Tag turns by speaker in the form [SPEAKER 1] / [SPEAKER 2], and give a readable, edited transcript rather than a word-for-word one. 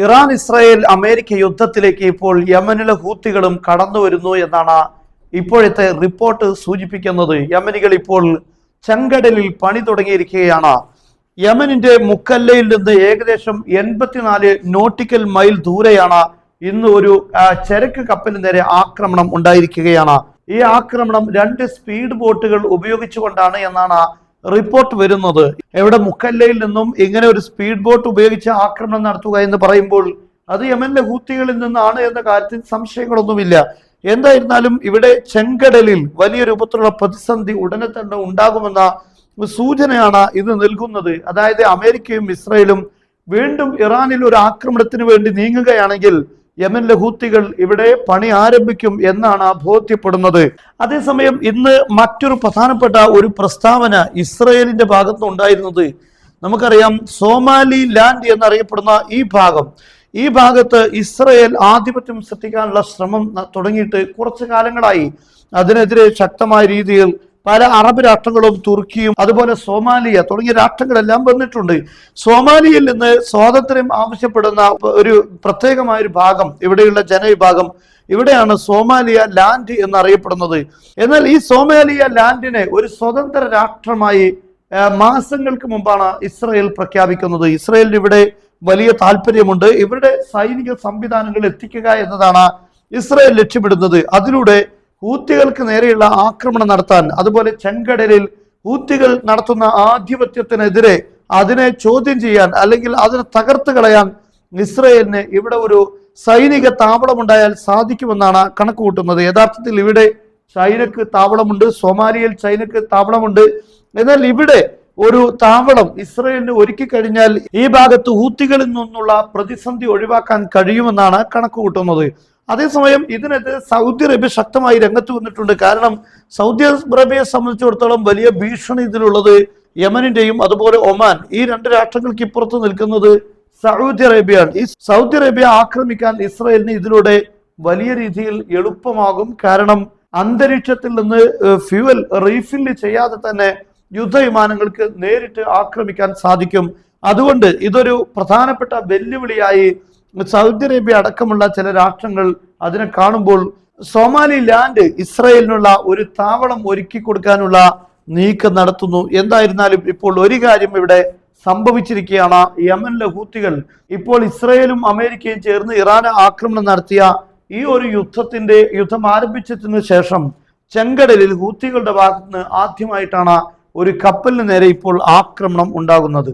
[SPEAKER 1] Iran Israel America യുദ്ധത്തിലേക്ക് ഇപ്പോൾ യമനിലെ ഹൂത്തികളും കടന്നു വരുന്നു എന്നാണ് ഇപ്പോഴത്തെ റിപ്പോർട്ട് സൂചിപ്പിക്കുന്നത്. യമനികൾ ഇപ്പോൾ ചെങ്കടലിൽ പണി തുടങ്ങിയിരിക്കുകയാണ്. യമനിന്റെ മുക്കല്ലയിൽ നിന്ന് ഏകദേശം 84 നോട്ടിക്കൽ മൈൽ ദൂരെയാണ് ഇന്ന് ഒരു ചരക്ക് കപ്പലിന് നേരെ ആക്രമണം ഉണ്ടായിരിക്കുകയാണ്. ഈ ആക്രമണം 2 സ്പീഡ് ബോട്ടുകൾ ഉപയോഗിച്ചുകൊണ്ടാണ് എന്നാണ് റിപ്പോർട്ട് വരുന്നത്. എവിടെ മുക്കല്ലയിൽ നിന്നും ഇങ്ങനെ ഒരു സ്പീഡ് ബോട്ട് ഉപയോഗിച്ച് ആക്രമണം നടത്തുക എന്ന് പറയുമ്പോൾ അത് യമനിലെ ഹൂത്തികളിൽ നിന്നാണ് എന്ന കാര്യത്തിൽ സംശയങ്ങളൊന്നുമില്ല. എന്തായിരുന്നാലും ഇവിടെ ചെങ്കടലിൽ വലിയ രൂപത്തിലുള്ള പ്രതിസന്ധി ഉടനെ തന്നെ ഉണ്ടാകുമെന്ന സൂചനയാണ് ഇത് നൽകുന്നത്. അതായത് അമേരിക്കയും ഇസ്രായേലും വീണ്ടും ഇറാനിൽ ഒരു ആക്രമണത്തിന് വേണ്ടി നീങ്ങുകയാണെങ്കിൽ യമനിലെ ഹൂത്തികൾ ഇവിടെ പണി ആരംഭിക്കും എന്നാണ് ബോധ്യപ്പെടുന്നത്. അതേസമയം ഇന്ന് മറ്റൊരു പ്രധാനപ്പെട്ട ഒരു പ്രസ്താവന ഇസ്രായേലിന്റെ ഭാഗത്ത് ഉണ്ടായിരുന്നത്, നമുക്കറിയാം സോമാലി ലാൻഡ് എന്നറിയപ്പെടുന്ന ഈ ഭാഗത്ത് ഇസ്രായേൽ ആധിപത്യം സൃഷ്ടിക്കാനുള്ള ശ്രമം തുടങ്ങിയിട്ട് കുറച്ചു കാലങ്ങളായി. അതിനെതിരെ ശക്തമായ രീതിയിൽ പല അറബ് രാഷ്ട്രങ്ങളും തുർക്കിയും അതുപോലെ സോമാലിയ തുടങ്ങിയ രാഷ്ട്രങ്ങളെല്ലാം വന്നിട്ടുണ്ട്. സോമാലിയയിൽ നിന്ന് സ്വാതന്ത്ര്യം ആവശ്യപ്പെടുന്ന ഒരു പ്രത്യേകമായ ഒരു ഭാഗം, ഇവിടെയുള്ള ജനവിഭാഗം, ഇവിടെയാണ് സോമാലിയ ലാൻഡ് എന്നറിയപ്പെടുന്നത്. എന്നാൽ ഈ സോമാലിയ ലാൻഡിനെ ഒരു സ്വതന്ത്ര രാഷ്ട്രമായി മാസങ്ങൾക്ക് മുമ്പാണ് ഇസ്രായേൽ പ്രഖ്യാപിക്കുന്നത്. ഇസ്രായേലിന് ഇവിടെ വലിയ താല്പര്യമുണ്ട്. ഇവരുടെ സൈനിക സംവിധാനങ്ങൾ എത്തിക്കുക എന്നതാണ് ഇസ്രായേൽ ലക്ഷ്യമിടുന്നത്. അതിലൂടെ ഹൂത്തികൾക്ക് നേരെയുള്ള ആക്രമണം നടത്താൻ, അതുപോലെ ചെങ്കടലിൽ ഹൂത്തികൾ നടത്തുന്ന ആധിപത്യത്തിനെതിരെ അതിനെ ചോദ്യം ചെയ്യാൻ അല്ലെങ്കിൽ അതിനെ തകർത്ത് കളയാൻ ഇസ്രായേലിന് ഇവിടെ ഒരു സൈനിക താവളമുണ്ടായാൽ സാധിക്കുമെന്നാണ് കണക്ക് കൂട്ടുന്നത്. യഥാർത്ഥത്തിൽ ഇവിടെ ചൈനക്ക് താവളമുണ്ട്, സോമാലിയയിൽ ചൈനക്ക് താവളമുണ്ട്. എന്നാൽ ഇവിടെ ഒരു താവളം ഇസ്രായേലിന് ഒരുക്കി കഴിഞ്ഞാൽ ഈ ഭാഗത്ത് ഹൂത്തികളിൽ നിന്നുള്ള പ്രതിസന്ധി ഒഴിവാക്കാൻ കഴിയുമെന്നാണ് കണക്ക് കൂട്ടുന്നത്. അതേസമയം ഇതിനെതിരെ സൗദി അറേബ്യ ശക്തമായി രംഗത്ത് വന്നിട്ടുണ്ട്. കാരണം സൗദി അറേബ്യയെ സംബന്ധിച്ചിടത്തോളം വലിയ ഭീഷണി ഇതിലുള്ളത് യമനിന്റെയും അതുപോലെ ഒമാൻ, ഈ 2 രാഷ്ട്രങ്ങൾക്ക് ഇപ്പുറത്ത് നിൽക്കുന്നത് സൗദി അറേബ്യയാണ്. ഈ സൗദി അറേബ്യ ആക്രമിക്കാൻ ഇസ്രായേലിന് ഇതിലൂടെ വലിയ രീതിയിൽ എളുപ്പമാകും. കാരണം അന്തരീക്ഷത്തിൽ നിന്ന് ഫ്യൂവൽ റീഫില്ല് ചെയ്യാതെ തന്നെ യുദ്ധവിമാനങ്ങൾക്ക് നേരിട്ട് ആക്രമിക്കാൻ സാധിക്കും. അതുകൊണ്ട് ഇതൊരു പ്രധാനപ്പെട്ട വെല്ലുവിളിയായി സൗദി അറേബ്യ അടക്കമുള്ള ചില രാഷ്ട്രങ്ങൾ അതിനെ കാണുമ്പോൾ സോമാലി ലാൻഡ് ഇസ്രായേലിനുള്ള ഒരു താവളം ഒരുക്കി കൊടുക്കാനുള്ള നീക്കം നടത്തുന്നു. എന്തായിരുന്നാലും ഇപ്പോൾ ഒരു കാര്യം ഇവിടെ സംഭവിച്ചിരിക്കുകയാണ്. യമനിലെ ഹൂത്തികൾ ഇപ്പോൾ ഇസ്രായേലും അമേരിക്കയും ചേർന്ന് ഇറാന് ആക്രമണം നടത്തിയ ഈ ഒരു യുദ്ധം ആരംഭിച്ചതിനു ശേഷം ചെങ്കടലിൽ ഹൂത്തികളുടെ ഭാഗത്ത് നിന്ന് ആദ്യമായിട്ടാണ് ഒരു കപ്പലിന് നേരെ ഇപ്പോൾ ആക്രമണം ഉണ്ടാകുന്നത്.